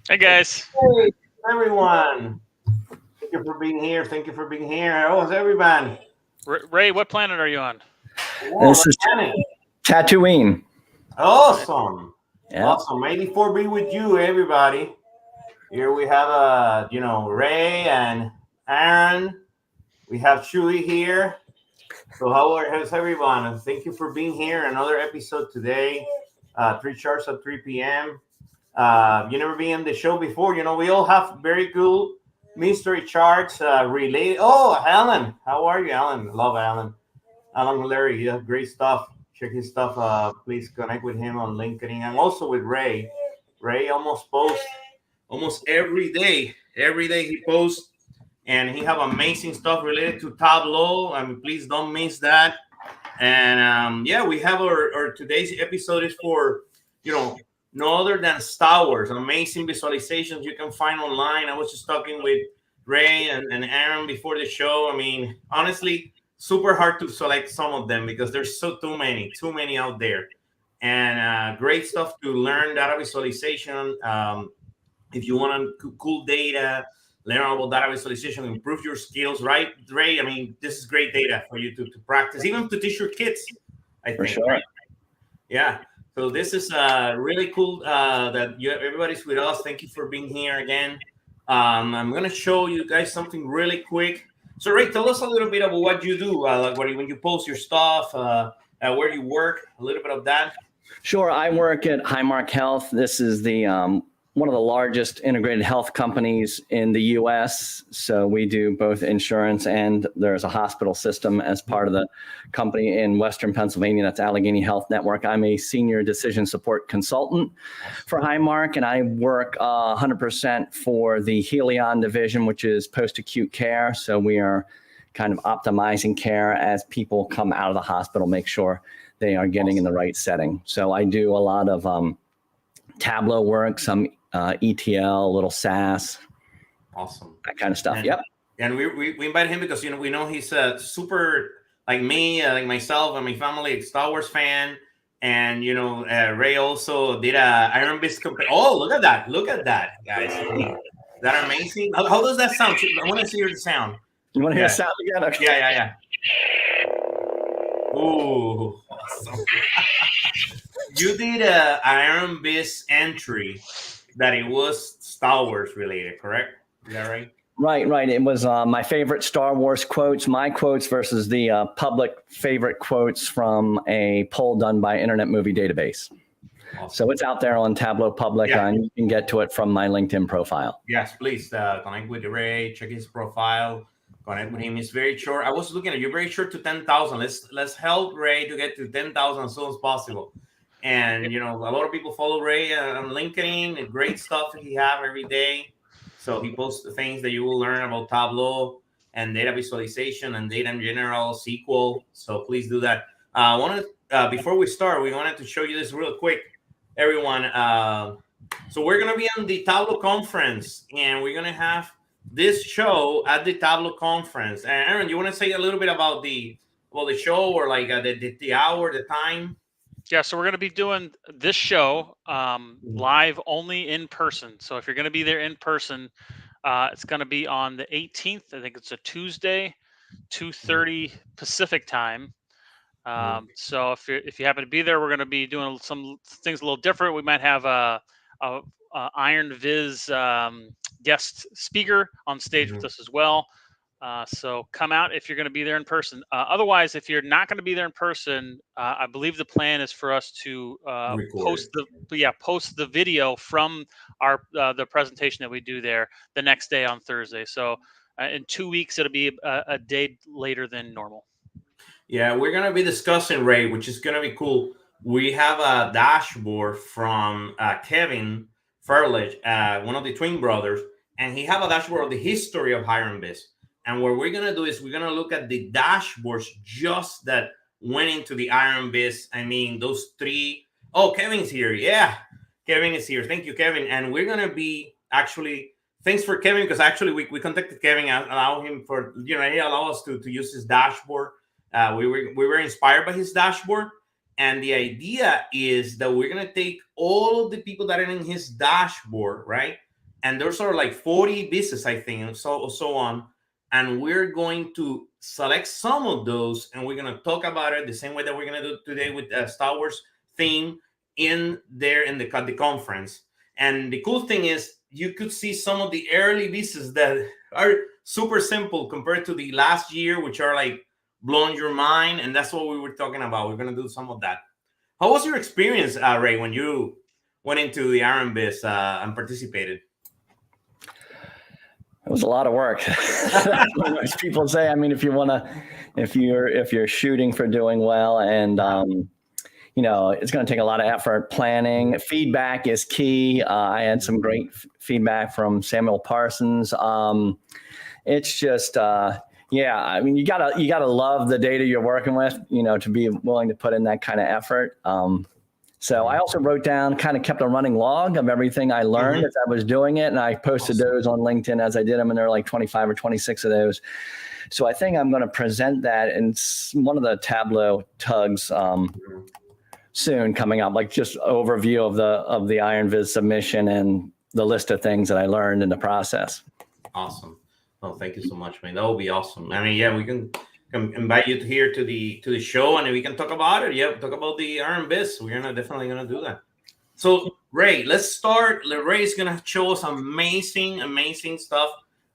Hey guys. Hey, everyone. Thank you for being here. Thank you for being here. How was everyone? Ray, what planet are you on? Whoa, This is Planet. Tatooine. Awesome. Yeah. Awesome. May the four be with you, everybody. Here we have Ray and Aaron. We have Chewie here. So how's everyone? Thank you for being here. Another episode today. 3 Charts at 3 p.m. You never been on the show before. We all have very cool mystery charts related. Oh, Alan. How are you, Alan? Love Alan. Alan Larry, you have great stuff. Check his stuff. Please connect with him on LinkedIn and also with Ray. Ray almost posts almost every day. Every day he posts, and he have amazing stuff related to Tableau. I mean, please don't miss that. And yeah, we have our today's episode is for no other than Star Wars. Amazing visualizations you can find online. I was just talking with Ray and Aaron before the show. I mean, honestly, super hard to select some of them because there's too many out there. And great stuff to learn data visualization. If you want cool data, learn about data visualization, improve your skills, right, Ray? I mean, this is great data for you to practice, even to teach your kids, I think. For sure. Right? Yeah. So this is really cool that everybody's with us. Thank you for being here again. I'm going to show you guys something really quick. So, Ray, tell us a little bit about what you do, like when you post your stuff, where you work, a little bit of that. Sure. I work at Highmark Health. This is the one of the largest integrated health companies in the U.S. So we do both insurance and there's a hospital system as part of the company in Western Pennsylvania. That's Allegheny Health Network. I'm a senior decision support consultant for Highmark, and I work 100% for the Helion division, which is post-acute care. So we are kind of optimizing care as people come out of the hospital, make sure they are getting in the right setting. So I do a lot of Tableau work, some ETL, a little SAS. Awesome. That kind of stuff. And, yep. And we invite him because we know he's super like me, like myself and my family, a Star Wars fan. And Ray also did a Iron Beast compare. Oh, look at that, guys! Is that amazing? How does that sound? I want to hear the sound. You want to hear the sound again? Okay. Yeah. Ooh, awesome. You did an Iron Beast entry that it was Star Wars related, correct? Is that right? Right. It was my favorite Star Wars quotes, my quotes versus the public favorite quotes from a poll done by Internet Movie Database. Awesome. So it's out there on Tableau Public, and you can get to it from my LinkedIn profile. Yes, please connect with Ray, check his profile, connect with him. He's very short. I was looking at you, very short to 10,000. Let's help Ray to get to 10,000 as soon as possible. And a lot of people follow Ray on LinkedIn. And great stuff that he have every day. So he posts the things that you will learn about Tableau and data visualization and data in general, SQL. So please do that. Before we start, we wanted to show you this real quick, everyone. So we're going to be on the Tableau conference, and we're going to have this show at the Tableau conference. And Aaron, you want to say a little bit about the show, or like the hour, the time? Yeah, so we're going to be doing this show live only in person. So if you're going to be there in person, it's going to be on the 18th. I think it's a Tuesday, 2:30 Pacific time. So if you happen to be there, we're going to be doing some things a little different. We might have a Iron Viz guest speaker on stage with us as well. So come out if you're going to be there in person. Otherwise, if you're not going to be there in person, I believe the plan is for us to post the video from our the presentation that we do there the next day on Thursday. So in 2 weeks, it'll be a day later than normal. Yeah, we're going to be discussing, Ray, which is going to be cool. We have a dashboard from Kevin Furlich, one of the twin brothers, and he have a dashboard of the history of Iron Beast. And what we're going to do is we're going to look at the dashboards just that went into the Iron Beast. I mean, those three. Oh, Kevin's here. Yeah, Kevin is here. Thank you, Kevin. And we're going to be actually, thanks for Kevin, because actually we contacted Kevin and allow him for, he allowed us to use his dashboard. We were inspired by his dashboard. And the idea is that we're going to take all of the people that are in his dashboard, right? And there's sort of like 40 business, I think, and so on. And we're going to select some of those, and we're going to talk about it the same way that we're going to do today with Star Wars theme in the conference. And the cool thing is you could see some of the early pieces that are super simple compared to the last year, which are like blowing your mind. And that's what we were talking about. We're going to do some of that. How was your experience, Ray, when you went into the Iron Biz and participated? It was a lot of work. As people say, I mean, if you're shooting for doing well, and it's going to take a lot of effort. Planning, feedback is key. I had some great feedback from Samuel Parsons. It's just, I mean, you gotta love the data you're working with, to be willing to put in that kind of effort. So I also wrote down, kind of kept a running log of everything I learned as I was doing it. And I posted those on LinkedIn as I did them. And there are like 25 or 26 of those. So I think I'm going to present that in one of the Tableau tugs soon coming up, like just overview of the Iron Viz submission and the list of things that I learned in the process. Awesome. Oh, thank you so much, man. That will be awesome. I mean, we can invite you here to the show, and we can talk about it. Yeah, talk about the Iron Biz. We're definitely gonna do that. So, Ray, let's start. Ray is gonna show us amazing stuff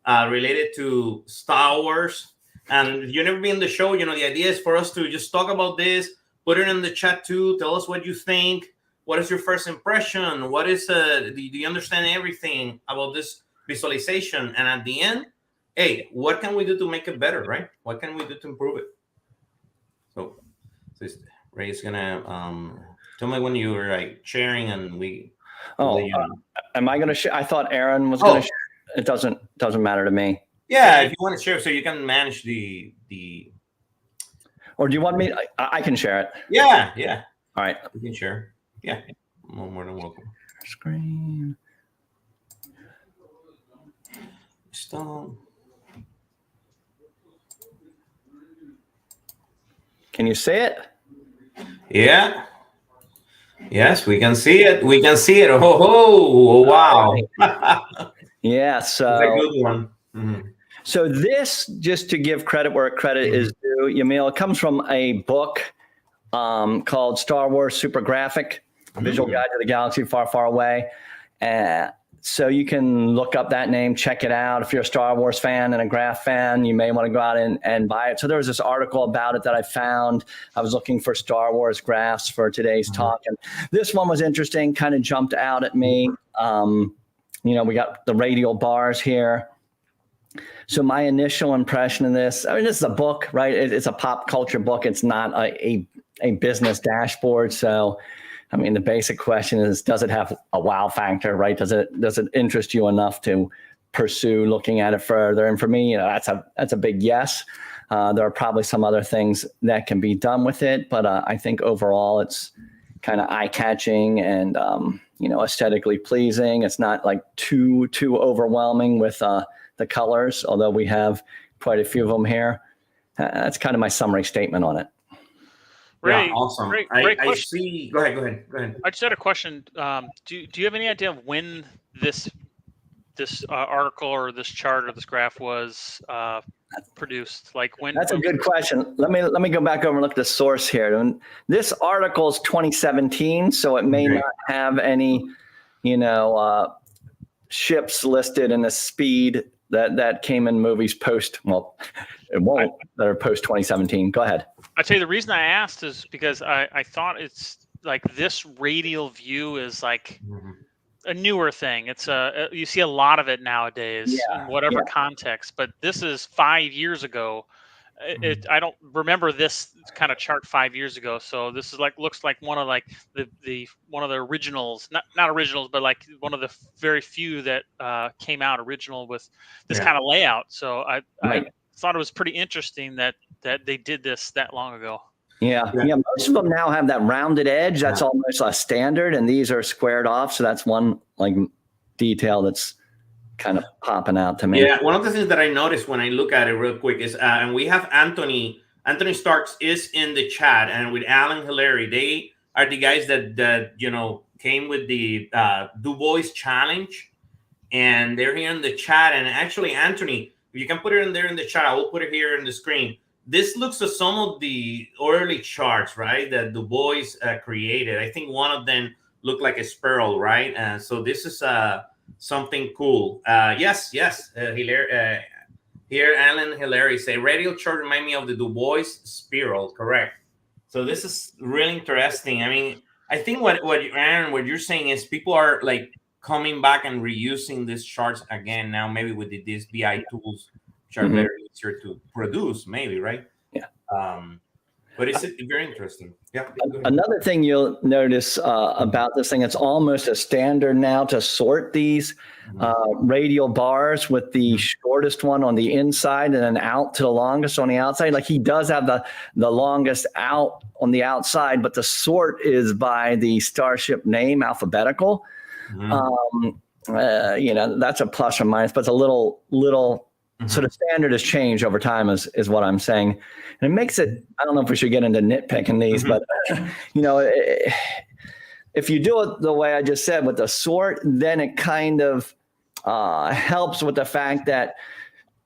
related to Star Wars. And if you've never been in the show, the idea is for us to just talk about this, put it in the chat too. Tell us what you think. What is your first impression? What is do you understand everything about this visualization? And at the end, hey, what can we do to make it better, right? What can we do to improve it? So Ray is gonna tell me when you were like sharing, and we. Am I gonna share? I thought Aaron was gonna share. It doesn't matter to me. Yeah, if you want to share, so you can manage the. Or do you want me? I can share it. Yeah. All right. You can share. Yeah, more than welcome. Screen. Stop. Can you see it? Yeah. Yes, we can see it. We can see it. Oh wow. Yeah. So that's a good one. Mm-hmm. So this, just to give credit where credit is due, Yamil, it comes from a book called Star Wars Super Graphic, Visual Guide to the Galaxy Far, Far Away. So you can look up that name, check it out. If you're a Star Wars fan and a graph fan, you may want to go out and buy it. So there was this article about it that I found. I was looking for Star Wars graphs for today's talk. And this one was interesting, kind of jumped out at me. We got the radial bars here. So my initial impression of this, I mean, this is a book, right? It's a pop culture book. It's not a business dashboard. So, I mean, the basic question is, does it have a wow factor, right? Does it interest you enough to pursue looking at it further? And for me, that's a big yes. There are probably some other things that can be done with it, but I think overall it's kind of eye-catching and aesthetically pleasing. It's not like too overwhelming with the colors, although we have quite a few of them here. That's kind of my summary statement on it. Ray, yeah, awesome. Great I see. Go ahead. I just had a question. Do you have any idea of when this article or this chart or this graph was produced? Like when? That's a good question. Let me go back over and look at the source here. And this article is 2017, so it may not have any, ships listed in the speed that came in movies post. Well, it won't. That are post 2017. Go ahead. I tell you, the reason I asked is because I thought it's like this radial view is like a newer thing. It's you see a lot of it nowadays in whatever context, but this is 5 years ago. I don't remember this kind of chart 5 years ago. So this is looks like one of the one of the originals, not originals, but like one of the very few that came out original with this kind of layout. So I thought it was pretty interesting that they did this that long ago. Yeah. Most of them now have that rounded edge. That's almost a standard, and these are squared off. So that's one detail that's kind of popping out to me. Yeah, one of the things that I noticed when I look at it real quick is, and we have Anthony Anthony Starks is in the chat, and with Alan Hilary, they are the guys that came with the Du Bois challenge, and they're here in the chat. And actually, Anthony, if you can put it in there in the chat, I will put it here in the screen. This looks at some of the early charts, right, that Du Bois created. I think one of them looked like a spiral, right? So this is something cool. Yes, Hilary. Here, Alan Hilary say radial chart remind me of the Du Bois spiral. Correct. So this is really interesting. I mean, I think what you're saying is people are like coming back and reusing these charts again now, maybe with these BI tools, which are very easier to produce, maybe, right? Yeah. But it's very interesting. Yeah. Another thing you'll notice about this thing, it's almost a standard now to sort these radial bars with the shortest one on the inside and then out to the longest on the outside. Like he does have the longest out on the outside, but the sort is by the starship name, alphabetical. That's a plus or minus, but it's a little so the standard has changed over time is what I'm saying. And it makes it, I don't know if we should get into nitpicking these, but if you do it the way I just said with the sort, then it kind of helps with the fact that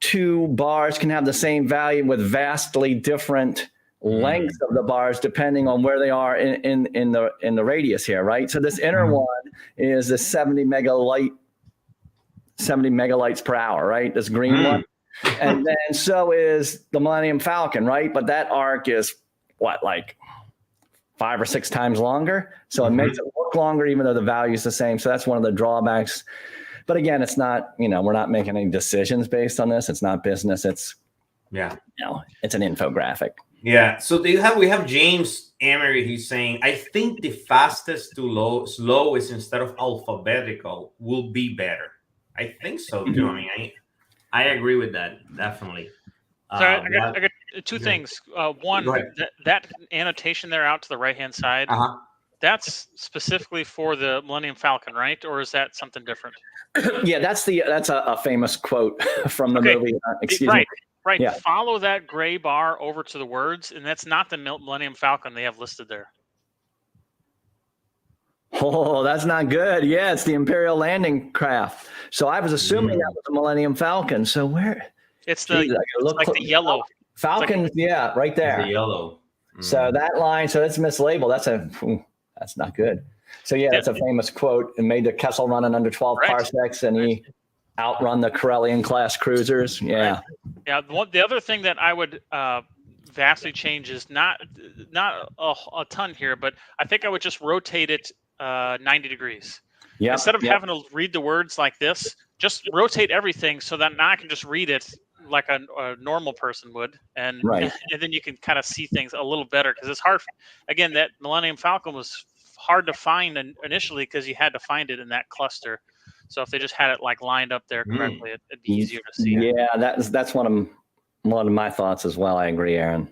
two bars can have the same value with vastly different lengths of the bars depending on where they are in the radius here, right? So this inner one is the 70 megalights per hour, right? This green one. And then so is the Millennium Falcon, right? But that arc is like 5 or 6 times longer. So it makes it look longer, even though the value is the same. So that's one of the drawbacks. But again, it's not, we're not making any decisions based on this. It's not business. It's, it's an infographic. Yeah. So we have James Emery. He's saying, I think the fastest to slowest instead of alphabetical will be better. I think so too. I mean, I agree with that, definitely. Sorry, I got two things. One, that annotation there out to the right-hand side, that's specifically for the Millennium Falcon, right? Or is that something different? Yeah, that's a famous quote from the movie. Excuse me. Right. Yeah. Follow that gray bar over to the words, and that's not the Millennium Falcon they have listed there. Oh, that's not good. Yeah, it's the Imperial landing craft. So I was assuming that was the Millennium Falcon. So where? It's the the yellow Falcon. Like, right there. The yellow. So that line. So that's mislabeled. That's not good. So that's a famous quote. It made the Kessel run in under 12 parsecs, and he outrun the Corellian class cruisers. Yeah. Right. Yeah. The other thing that I would vastly change is not a ton here, but I think I would just rotate it 90 degrees. Yeah. Instead of having to read the words like this, just rotate everything so that now I can just read it like a normal person would, and then you can kind of see things a little better, because it's hard. Again, that Millennium Falcon was hard to find initially because you had to find it in that cluster. So if they just had it like lined up there correctly, it'd be easier to see. Yeah, that's one of my thoughts as well. I agree, Aaron.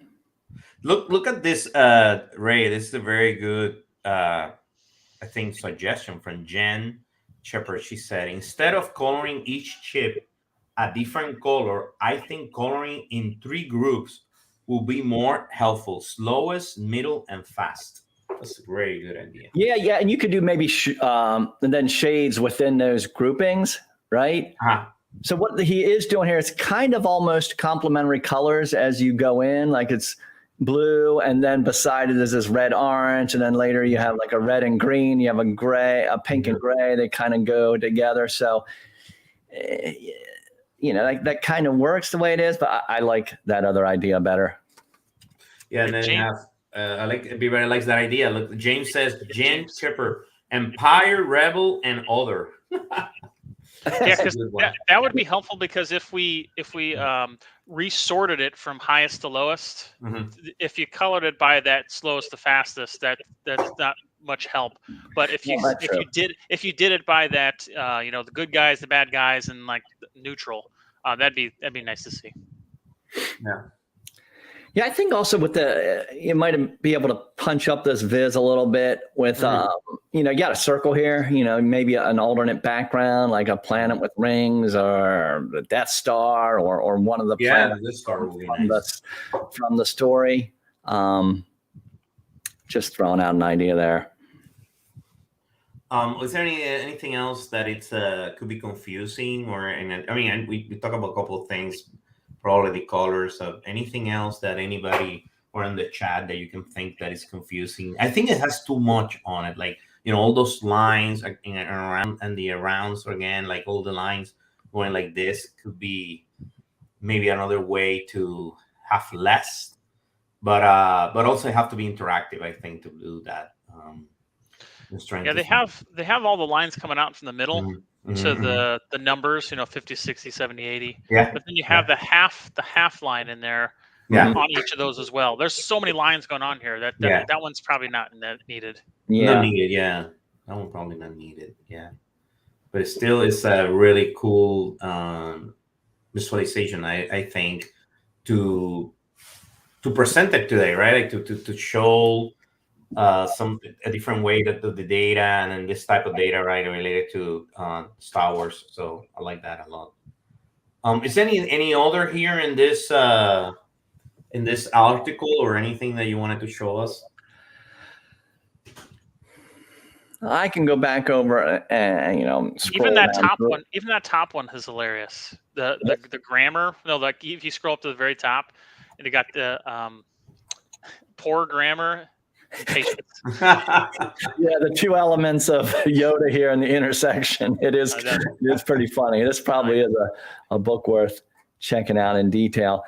Look at this, Ray. This is a very good I think suggestion from Jen Shepard. She said, instead of coloring each chip a different color, I think coloring in 3 groups will be more helpful: slowest, middle, and fast. That's a very good idea. Yeah, and you could do maybe and then shades within those groupings, right? So what he is doing here is kind of almost complementary colors as you go in, like it's blue, and then beside it is this red orange, and then later you have like a red and green, you have a gray, a pink and gray, they kind of go together. So like that kind of works the way it is, but I like that other idea better. Yeah, and then everybody likes that idea. Look, James says, Jen Chipper, Empire, Rebel, and Other. Yeah, because that would be helpful, because if we resorted it from highest to lowest, if you colored it by that slowest to fastest, that's not much help. But if you did it by that the good guys, the bad guys, and like neutral, that'd be nice to see. Yeah, I think also with you might be able to punch up this viz a little bit with, you got a circle here, maybe an alternate background, like a planet with rings or the Death Star or one of the planets the Star will be from, nice. from the story. Just throwing out an idea there. Is there anything else that it's could be confusing we talk about a couple of things, probably the colors of anything else that anybody or in the chat that you can think that is confusing. I think it has too much on it, like all those lines and around and the arounds again, like all the lines going like this could be maybe another way to have less, but also have to be interactive, I think, to do that. Yeah, they have all the lines coming out from the middle to the numbers, 50, 60, 70, 80. Yeah. But then you have the half line in there on each of those as well. There's so many lines going on here that one's probably not needed. Yeah. Not needed, yeah. That one probably not needed, yeah. But it's a really cool visualization, I think, to present it today, right? Like to show a different way that the data and then this type of data, right, related to Star Wars. So I like that a lot. Is any other here in this article or anything that you wanted to show us? I can go back over and even that top one. Even that top one is hilarious. The grammar. No, like if you scroll up to the very top, and you got the poor grammar. Yeah, the two elements of Yoda here in the intersection. It's pretty funny. This probably is a book worth checking out in detail.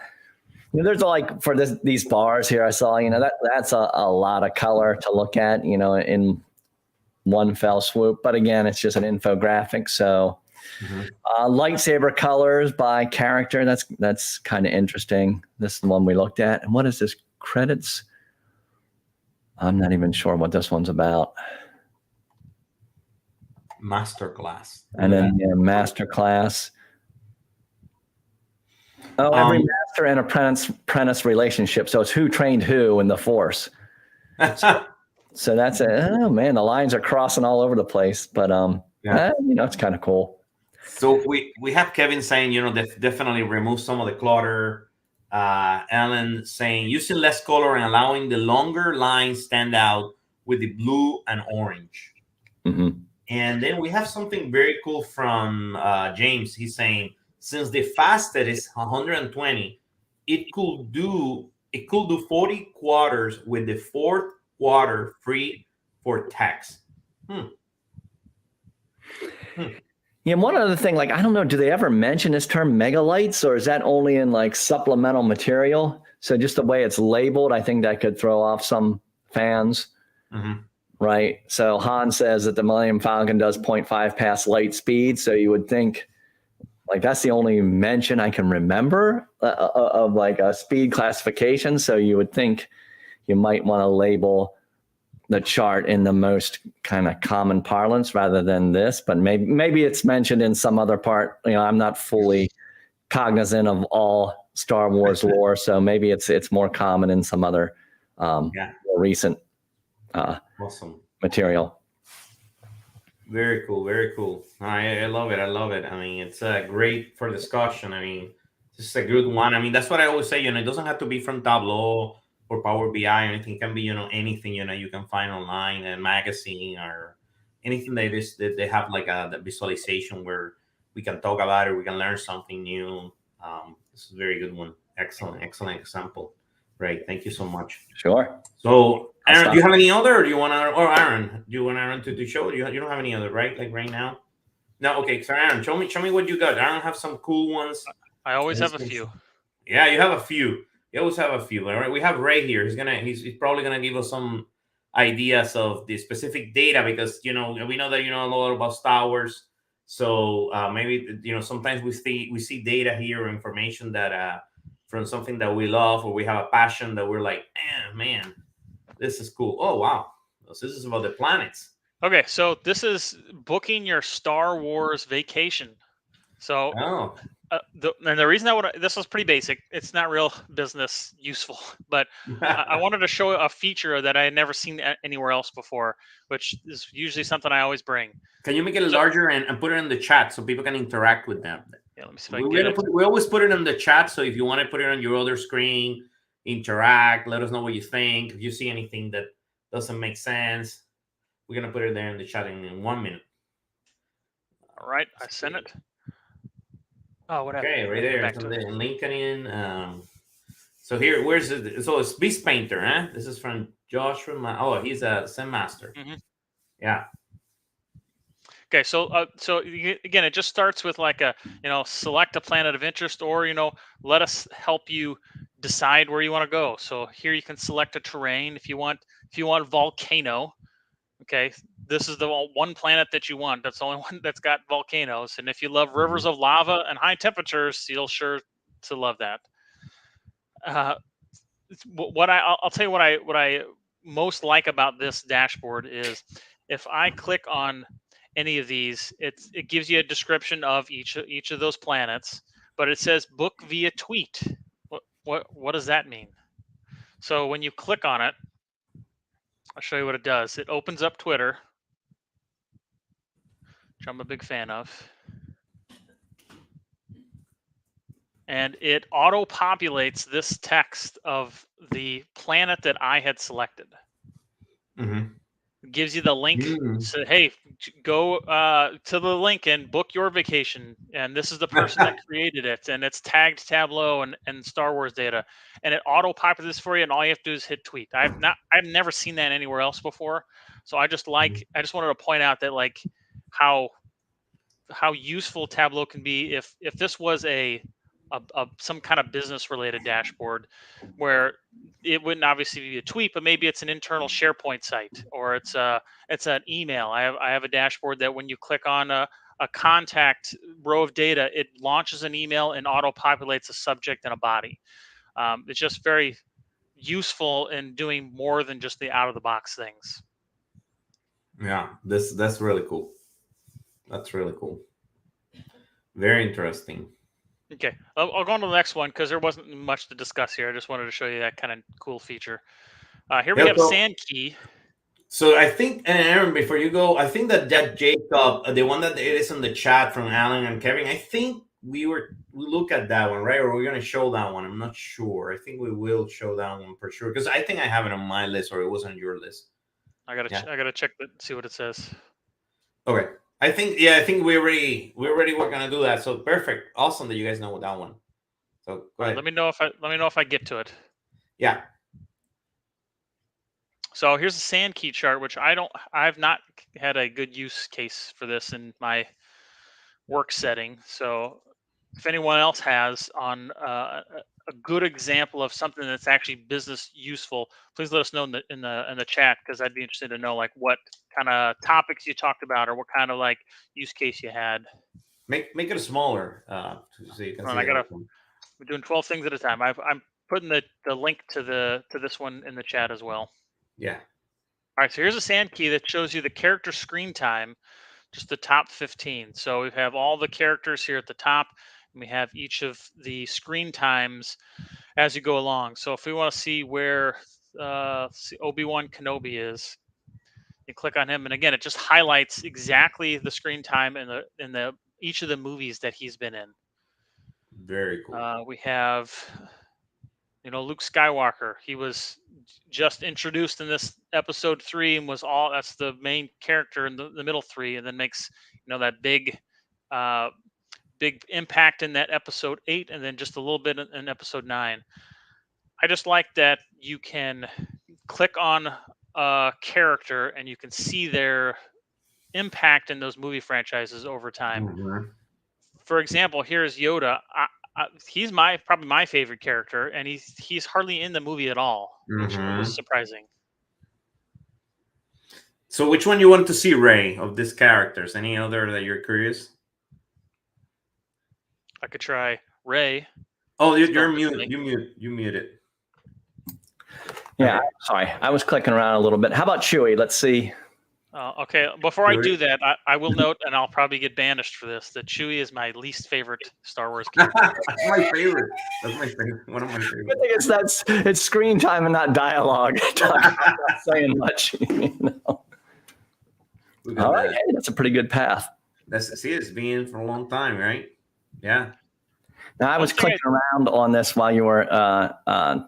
There's for these bars here I saw, that's a lot of color to look at, in one fell swoop. But again, it's just an infographic. So lightsaber colors by character. That's kind of interesting. This is the one we looked at. And what is this? Credits? I'm not even sure what this one's about. Masterclass. And then masterclass. Oh, every master and apprentice relationship. So it's who trained who in the Force. So that's it. Oh man, the lines are crossing all over the place. But it's kind of cool. So we have Kevin saying, definitely remove some of the clutter. Ellen saying using less color and allowing the longer lines stand out with the blue and orange. And then we have something very cool from James. He's saying since the fastest is 120, it could do 40 quarters with the fourth quarter free for text. Yeah, one other thing, I don't know, do they ever mention this term megalights, or is that only in supplemental material? So just the way it's labeled, I think that could throw off some fans, right? So Han says that the Millennium Falcon does 0.5 past light speed. So you would think that's the only mention I can remember of a speed classification. So you would think you might want to label the chart in the most kind of common parlance rather than this, but maybe it's mentioned in some other part. I'm not fully cognizant of all Star Wars lore, so maybe it's more common in some other more recent awesome material. Very cool, very cool. I love it. I mean, it's great for discussion. I mean, this is a good one. I mean, that's what I always say. It doesn't have to be from Tableau or Power BI or anything. It can be, anything, you can find online, a magazine or anything that they have the visualization where we can talk about it, we can learn something new. This is a very good one. Excellent example. Great. Thank you so much. Sure. So Aaron, do you have any other, or do you want to, or Aaron, do you want Aaron to show? You don't have any other, right? Right now? No. Okay. So Aaron, show me what you got. Aaron have some cool ones. I always have a few. Yeah, you have a few. You always have a few. All right. We have Ray here. He's probably gonna give us some ideas of the specific data because we know that a lot about Star Wars. So maybe sometimes we see data here or information that from something that we love or we have a passion that we're like, man, this is cool. Oh wow, this is about the planets. Okay, so this is booking your Star Wars vacation. So And the reason this was pretty basic. It's not real business useful, but I wanted to show a feature that I had never seen anywhere else before, which is usually something I always bring. Can you make it larger and put it in the chat so people can interact with them? Yeah, let me see if I can get it. We always put it in the chat, so if you want to put it on your other screen, interact, let us know what you think. If you see anything that doesn't make sense, we're going to put it there in the chat in 1 minute. All right, I sent it. Oh, what happened? Okay, right there. LinkedIn. So here, where's it? So it's Beast Painter, huh? This is from Josh from he's a Zen Master. Yeah. Okay, so again, it just starts with like a select a planet of interest, or let us help you decide where you want to go. So here you can select a terrain if you want volcano. Okay, this is the one planet that you want. That's the only one that's got volcanoes. And if you love rivers of lava and high temperatures, you'll sure to love that. I'll tell you what I most like about this dashboard is if I click on any of these, it gives you a description of each of those planets, but it says book via tweet. What does that mean? So when you click on it, I'll show you what it does. It opens up Twitter, which I'm a big fan of. And it auto-populates this text of the planet that I had selected. It gives you the link. So, hey, go to the link and book your vacation. And this is the person that created it. And it's tagged Tableau and Star Wars data. And it auto-populates this for you. And all you have to do is hit tweet. I've never seen that anywhere else before. So I just wanted to point out that like how useful Tableau can be if this was some kind of business related dashboard where it wouldn't obviously be a tweet, but maybe it's an internal SharePoint site, or it's an email. I have a dashboard that when you click on a contact row of data, it launches an email and auto populates a subject and a body. It's just very useful in doing more than just the out of the box things. Yeah, that's really cool. That's really cool. Very interesting. Okay, I'll go on to the next one because there wasn't much to discuss here. I just wanted to show you that kind of cool feature. Here we have Sand Key. So I think, and Aaron, before you go, I think that Jacob, the one that it is in the chat from Alan and Kevin, I think we look at that one, right? Or we're going to show that one. I'm not sure. I think we will show that one for sure because I think I have it on my list, or it was on your list. I gotta check see what it says. Okay. I think we already were gonna do that. So perfect, awesome that you guys know that one. So go ahead. Let me know if I get to it. Yeah. So here's a Sand Key chart, which I've not had a good use case for this in my work setting. So if anyone else has on a good example of something that's actually business useful, please let us know in the chat, because I'd be interested to know like what kind of topics you talked about or what kind of like use case you had. Make it smaller so you can see. We're doing 12 things at a time. I'm putting the link to this one in the chat as well. Yeah. All right. So here's a Sand Key that shows you the character screen time, just the top 15. So we have all the characters here at the top. We have each of the screen times as you go along. So if we want to see where Obi-Wan Kenobi is, you click on him, and again, it just highlights exactly the screen time in the each of the movies that he's been in. Very cool. We have, Luke Skywalker. He was just introduced in this episode 3 and that's the main character in the middle 3, and then makes that big impact in that episode 8, and then just a little bit in episode 9. I just like that you can click on a character and you can see their impact in those movie franchises over time. Mm-hmm. For example, here's Yoda. He's probably my favorite character, and he's hardly in the movie at all, which was surprising. So which one you want to see, Ray, of these characters? Any other that you're curious? I could try Ray. Oh, you're muted. You muted. Yeah, sorry. I was clicking around a little bit. How about Chewie? Let's see. Okay, before I Chewie? do that, I will note, and I'll probably get banished for this, that Chewie is my least favorite Star Wars character. That's my favorite. That's my favorite. One of my I favorites. think it's screen time and not dialogue. Not saying much. You know? Look at All right, that. hey, that's a pretty good path. See, it's been for a long time, right? Yeah. Now, I was clicking around on this while you were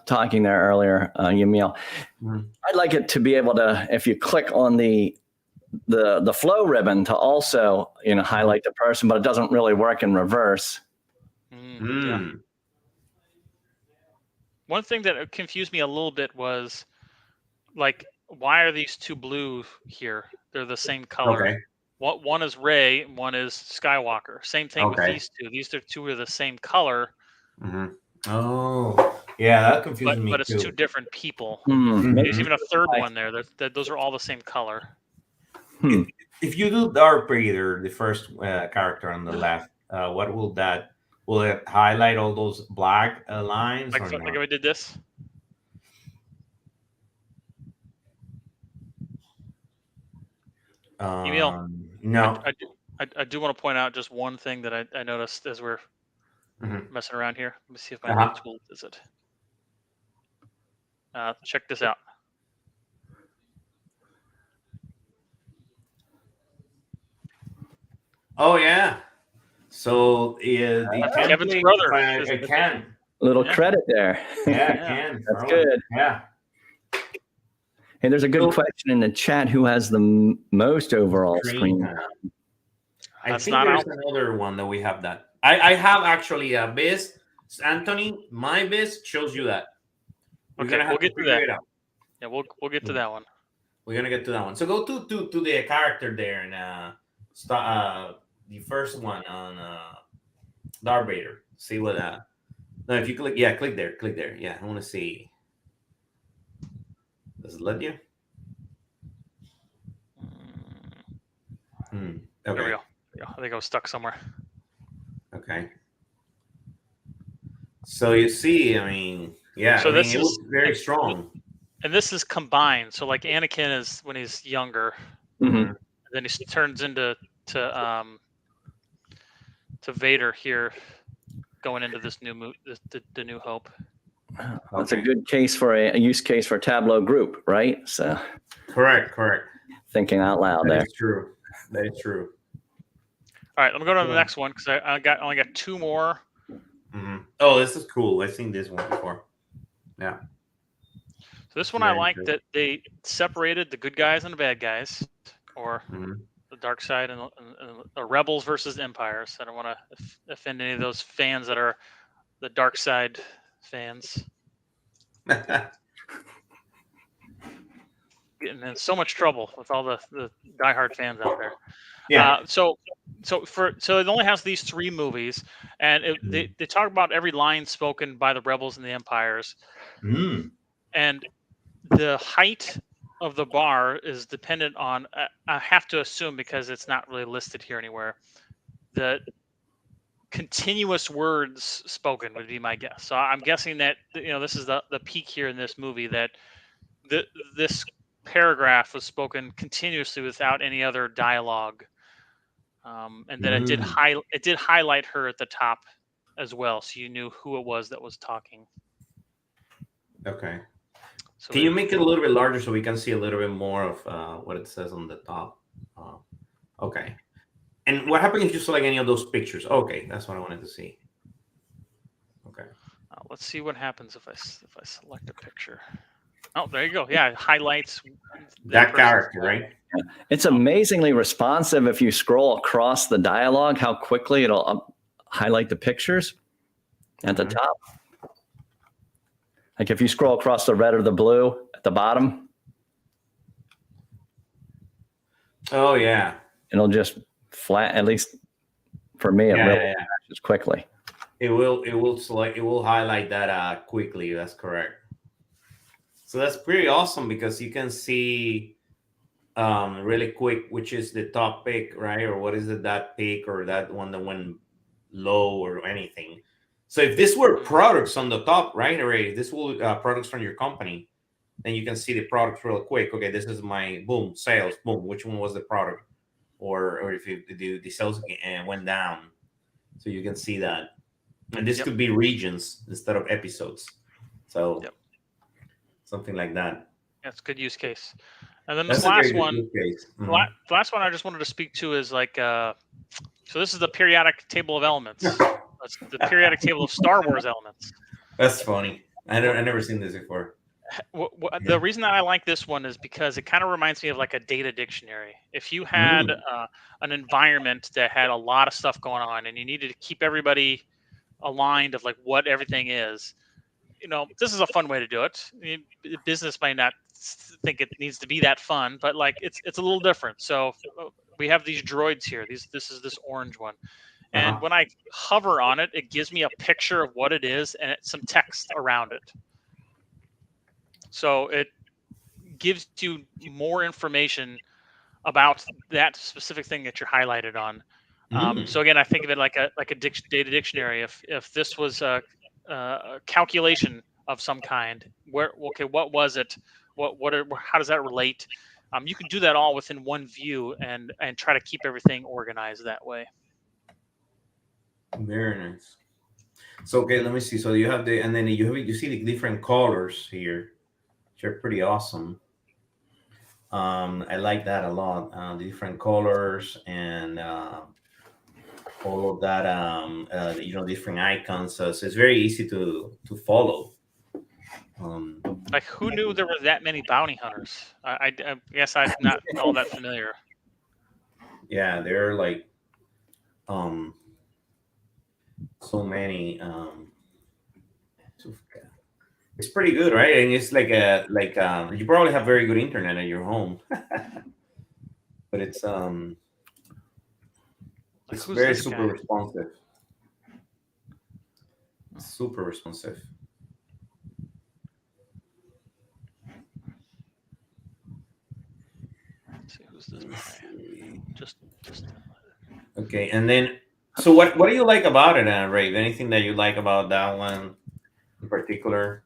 talking there earlier, Yamil. I'd like it to be able to, if you click on the flow ribbon, to also highlight the person, but it doesn't really work in reverse. Yeah. One thing that confused me a little bit was, like, why are these two blue here? They're the same color. Okay. One is Rey, one is Skywalker. Same thing with these two. These two are the same color. Oh, yeah, that confuses me but it's too. two different people. Mm-hmm. There's even a third one there. Those are all the same color. If you do Darth Vader, the first character on the left, what will that? Will it highlight all those black lines? Like, or like not? if I did this. Yamil, no. I do want to point out just one thing that I noticed as we're messing around here. Let me see if my new tool does it. Check this out. Oh yeah. So the Kevin's template, brother. I can. Little credit there. Yeah, I can. That's good. Yeah. Hey, there's a good question in the chat. Who has the most overall screen? I think there's another one that we have that. I have actually a Biz. Anthony, my Biz shows you that. Okay, we'll get to that. Yeah, we'll get to that one. We're gonna get to that one. So go to the character there and the first one on Darth Vader. See what no, if you click click there. Yeah, I want to see. Does it let you? Okay. There we go. I think I was stuck somewhere. Okay. So you see, I mean, yeah. So this is very strong. And this is combined. So like Anakin is when he's younger, and then he turns into Vader here, going into this new the New Hope. That's a good case for a use case for a Tableau group, right? So correct. Thinking out loud that there. Is true. That is true. All right, let me go to the next one because I only got two more. Oh, this is cool. I've seen this one before. Yeah. So this one I like that they separated the good guys and the bad guys, or the dark side and the rebels versus empires. I don't want to offend any of those fans that are the dark side fans. Getting in so much trouble with all the diehard fans out there. Yeah. So it only has these three movies, and they talk about every line spoken by the rebels and the empires, and the height of the bar is dependent on. I have to assume, because it's not really listed here anywhere, the continuous words spoken would be my guess. So I'm guessing that this is the peak here in this movie, that this paragraph was spoken continuously without any other dialogue, and then it did highlight her at the top as well, so you knew who it was that was talking. Okay. So can you make it a little bit larger so we can see a little bit more of what it says on the top? Okay. And what happened if you select any of those pictures? Okay, that's what I wanted to see. Okay. Let's see what happens if I select a picture. Oh, there you go. Yeah, it highlights that character, right? It's amazingly responsive. If you scroll across the dialogue, how quickly it'll highlight the pictures at the top. Like if you scroll across the red or the blue at the bottom. Oh yeah. It'll just flat, at least for me, it really just quickly. It will highlight that quickly. That's correct. So that's pretty awesome because you can see really quick which is the top pick, right? Or what is it, that pick or that one that went low or anything. So if this were products on the top, right, Ray, this will products from your company. and you can see the product real quick. Okay, this is my boom sales. Boom, which one was the product, or if the sales went down, so you can see that. And this could be regions instead of episodes, so something like that. That's a good use case. And then That's this last one, mm-hmm. the last one I just wanted to speak to is like, so this is the periodic table of elements. That's the periodic table of Star Wars elements. That's funny. I never seen this before. The reason that I like this one is because it kind of reminds me of like a data dictionary. If you had an environment that had a lot of stuff going on and you needed to keep everybody aligned of like what everything is, this is a fun way to do it. Business might not think it needs to be that fun, but like it's a little different. So we have these droids here. This is this orange one. And when I hover on it, it gives me a picture of what it is and some text around it. So it gives you more information about that specific thing that you're highlighted on. So again, I think of it like a data dictionary. If this was a calculation of some kind, what was it? How does that relate? You can do that all within one view and try to keep everything organized that way. Very nice. So okay, let me see. So you have and then you see the different colors here, which are pretty awesome. I like that a lot. The different colors and all of that. Different icons. So it's very easy to follow. Like, who knew there were that many bounty hunters? I guess I'm not all that familiar. Yeah, they're like so many. It's pretty good, right? And it's like you probably have very good internet at your home, but it's very super responsive. Super responsive. Let's see who's this guy. Just okay, and then so what do you like about it, Ray? Anything that you like about that one in particular?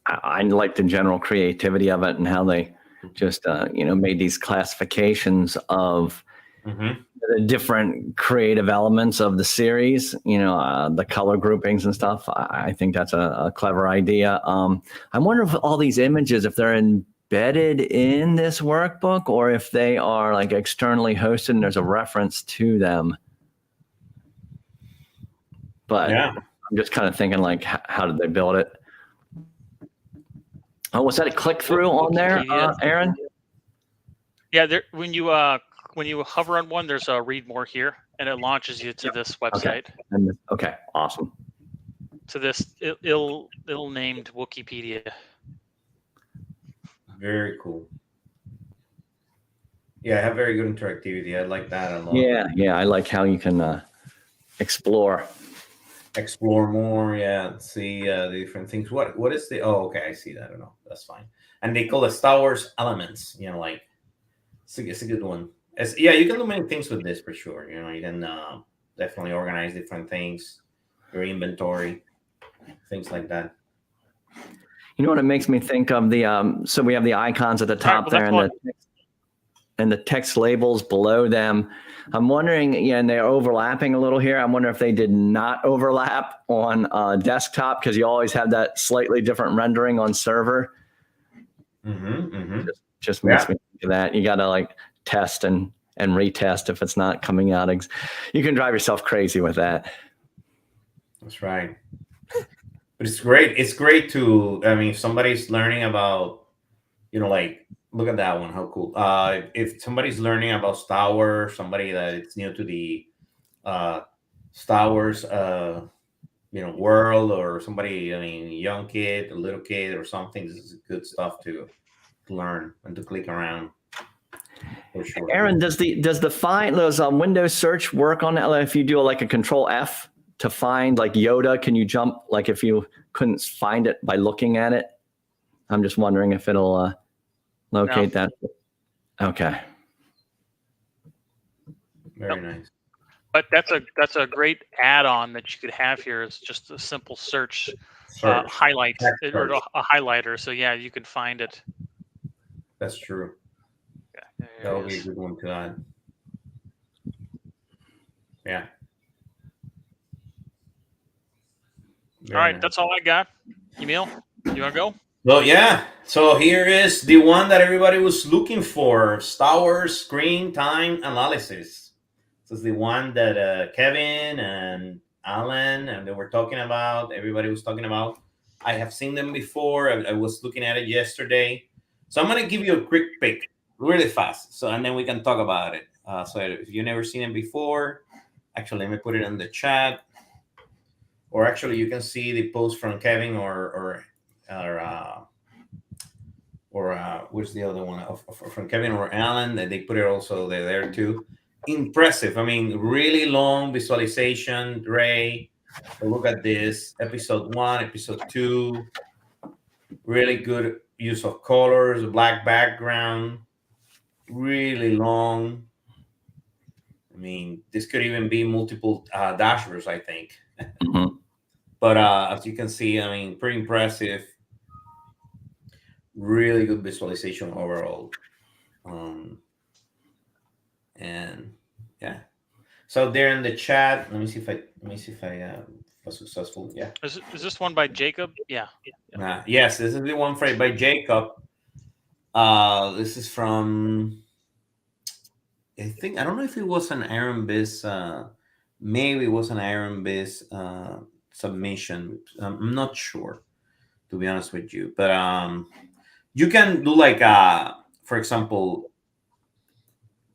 I like the general creativity of it and how they just made these classifications of the different creative elements of the series, the color groupings and stuff. I think that's a clever idea. I wonder if all these images, if they're embedded in this workbook or if they are like externally hosted and there's a reference to them. But I'm just kind of thinking like, how did they build it? Oh, was that a click through on there, Aaron? Yeah, when you hover on one, there's a read more here, and it launches you to this website. Okay, awesome. To this ill-named Wikipedia. Very cool. Yeah, I have very good interactivity. I like that a lot. Yeah, I like how you can explore more. Yeah, see the different things. What is the? Oh, okay, I see that. I don't know. That's fine. And they call it Star Wars elements. Like it's a good one. You can do many things with this for sure. You can definitely organize different things, your inventory, things like that. You know what it makes me think of? So we have the icons at the top there and the text labels below them. I'm wondering, and they're overlapping a little here. I'm wondering if they did not overlap on desktop because you always have that slightly different rendering on server. Just makes me think of that. You got to like test and retest if it's not coming out. You can drive yourself crazy with that. That's right. But it's great. It's great to, if somebody's learning about, like, look at that one. How cool. If somebody's learning about Star Wars, somebody that is new to the Star Wars, world, or somebody, young kid, a little kid or something, this is good stuff to learn and to click around. For sure. Aaron, does the find those Windows search work on that? If you do like a Control F to find like Yoda, can you jump like if you couldn't find it by looking at it? I'm just wondering if it'll locate that. Okay. Very nice. But that's a great add-on that you could have here. Is just a simple search Search. highlight Text or search. a highlighter. So yeah, you can find it. That's true. Yeah, That would be a good one to add. Yeah. All right, that's all I got. Yamil, you want to go? Well, yeah. So here is the one that everybody was looking for: Star Wars screen time analysis. This is the one that Kevin and Alan and they were talking about. Everybody was talking about. I have seen them before. I was looking at it yesterday. So I'm gonna give you a quick pick, really fast. So and then we can talk about it. So if you've never seen it before, actually let me put it in the chat. Or actually, you can see the post from Kevin or where's the other one from Kevin or Alan that they put it also there too. Impressive. I mean, really long visualization. Ray, look at this episode 1, episode 2. Really good use of colors, black background. Really long. I mean, this could even be multiple dashboards, I think. Mm-hmm. But as you can see, I mean, pretty impressive. Really good visualization overall. And yeah. So there in the chat, let me see if I was successful. Yeah. Is this one by Jacob? Yeah. Yes, this is the one by Jacob. This is from I don't know if it was an Iron Biz. Maybe it was an Iron Biz submission. I'm not sure, to be honest with you. But you can do like for example,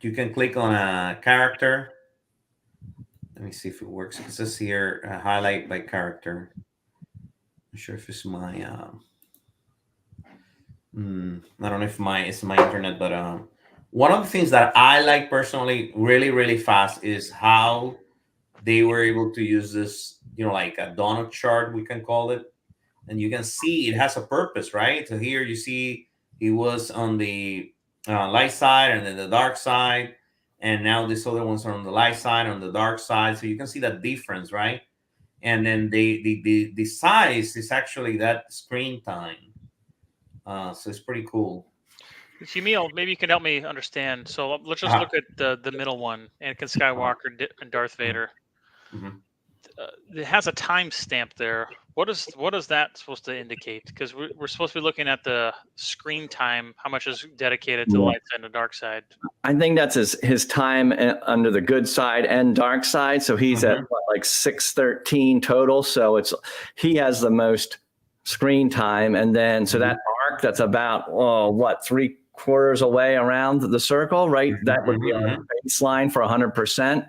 you can click on a character. Let me see if it works. It says here highlight by character. I'm sure if it's my I don't know if it's my internet, but one of the things that I like personally really fast is how they were able to use this, like a donut chart, we can call it. And you can see it has a purpose, right? So here you see he was on the light side and then the dark side. And now this other ones are on the light side, on the dark side. So you can see that difference, right? And then the size is actually that screen time. So it's pretty cool. Yamil, maybe you can help me understand. So let's just look at the middle one, Anakin Skywalker and Darth Vader. Mm-hmm. It has a timestamp there. What is that supposed to indicate? Because we're supposed to be looking at the screen time. How much is dedicated to the light side and the dark side? I think that's his time under the good side and dark side. So he's at like 613 total. So he has the most screen time, and then so that arc that's about 3/4 away around the circle, right? That would be our baseline for 100%.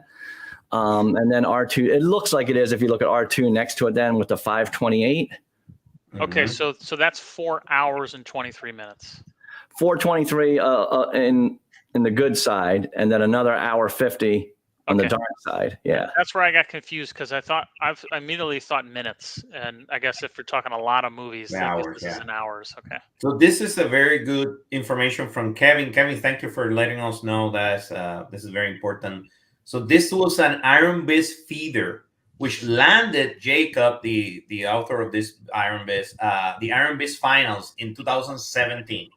And then R2, it looks like it is if you look at R2 next to it then with the 528. Okay, so that's 4 hours and 23 minutes. 423 in the good side, and then another hour 50 on the dark side. Yeah, that's where I got confused because I immediately thought minutes, and I guess if we're talking a lot of movies, this is in hours. Okay. So this is a very good information from Kevin. Kevin, thank you for letting us know that this is very important. So this was an Iron Biz feeder, which landed Jacob, the author of this Iron Biz, the Iron Biz finals in 2017.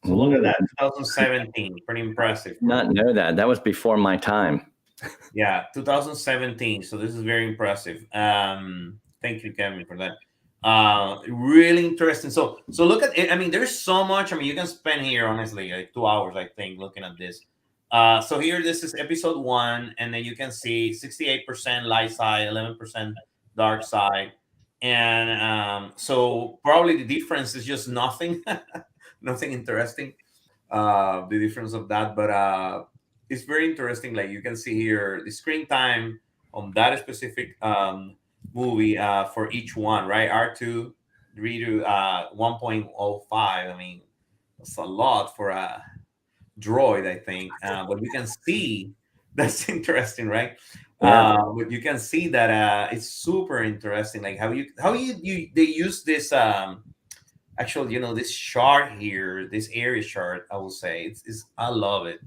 So look at that, 2017, pretty impressive. Not know that. That was before my time. Yeah, 2017. So this is very impressive. Thank you, Kevin, for that. Really interesting. So look at it. I mean, there's so much. I mean, you can spend here, honestly, like 2 hours, I think, looking at this. So here, this is episode 1, and then you can see 68% light side, 11% dark side. And so probably the difference is just nothing, nothing interesting, the difference of that. But it's very interesting. Like you can see here, the screen time on that specific movie for each one, right? R2, 3 to 1.05. I mean, that's a lot for a droid, I think. But you can see that's interesting, right? But you can see that it's super interesting, like how they use this actual, this chart here, this area chart. I will say it's I love it.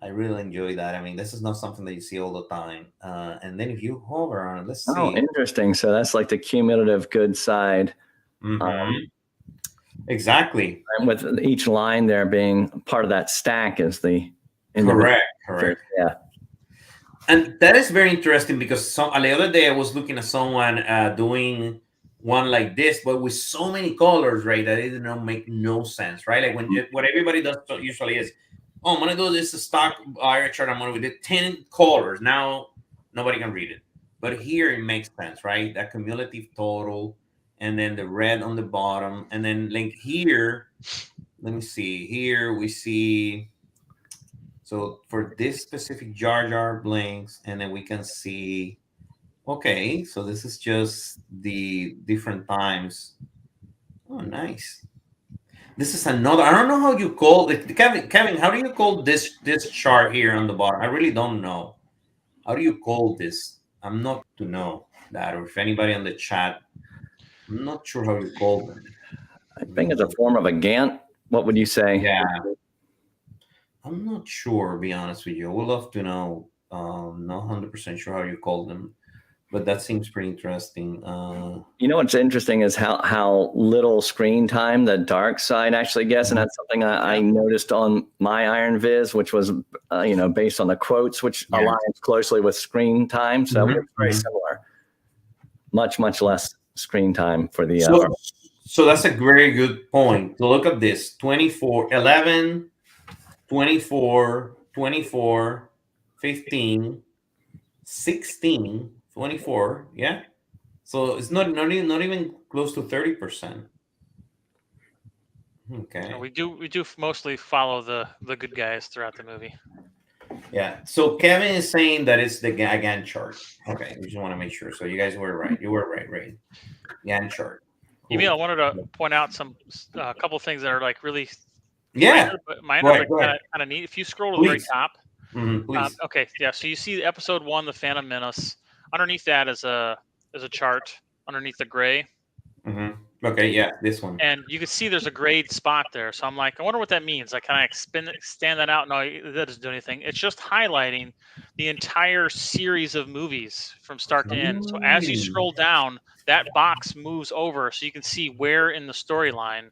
I really enjoy that. I mean, this is not something that you see all the time. And then if you hover on it, let's Oh, see. interesting. So that's like the cumulative good side. Exactly. And with each line there being part of that stack is the Correct. Yeah. And that is very interesting because the other day I was looking at someone doing one like this, but with so many colors, right? That it did not make no sense, right? Like what everybody does usually is, oh, I'm gonna do this stock area chart. I'm gonna do 10 colors. Now nobody can read it, but here it makes sense, right? That cumulative total, and then the red on the bottom, and then like here, let me see. Here we see. So for this specific Jar Jar blinks, and then we can see, okay, so this is just the different times. Oh, nice. This is another, I don't know how you call it. Kevin, how do you call this chart here on the bottom? I really don't know. How do you call this? I'm not to know that, or if anybody on the chat, I'm not sure how you call them. I think it's a form of a Gantt. What would you say? Yeah. I'm not sure, to be honest with you. I would love to know. Not 100% sure how you call them, but that seems pretty interesting. You know what's interesting is how little screen time the dark side actually gets, and that's something I noticed on my Iron Viz, which was based on the quotes, which aligns closely with screen time. So it's very similar. Much less screen time for the. So that's a very good point. So look at this: 24, 11. 24, 24, 15, 16, 24. Yeah. So it's not even close to 30%. Okay. We do mostly follow the good guys throughout the movie. Yeah. So Kevin is saying that it's the Gantt chart. Okay. We just want to make sure. So you guys were right. You were right. Gantt chart. Cool. Yamil, I wanted to point out a couple of things that are like really minor, but kind of neat. If you scroll to the very top, please. Okay, yeah. So you see episode 1, The Phantom Menace. Underneath that is a chart underneath the gray. Okay, yeah, this one. And you can see there's a grayed spot there. So I'm like, I wonder what that means. I kind of stand that out. No, that doesn't do anything. It's just highlighting the entire series of movies from start to end. So as you scroll down, that box moves over so you can see where in the storyline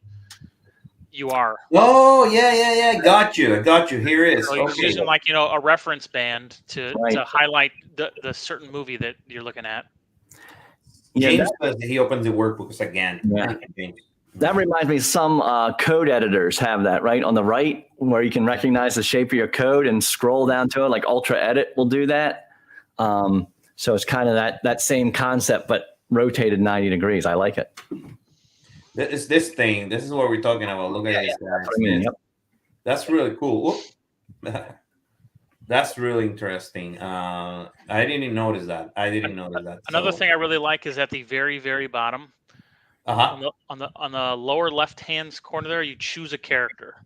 you are. Oh, yeah. Got you. Here it is. So you're using like, a reference band to highlight the certain movie that you're looking at. James says that he opens the workbooks again. Yeah. That reminds me, some code editors have that, right? On the right, where you can recognize the shape of your code and scroll down to it, like Ultra Edit will do that. So it's kind of that same concept, but rotated 90 degrees. I like it. It's this thing. This is what we're talking about. Look at this. That's what I mean. Yep. That's really cool. That's really interesting. I didn't notice that. Another thing I really like is at the very, very bottom. On the lower left hand corner there, you choose a character.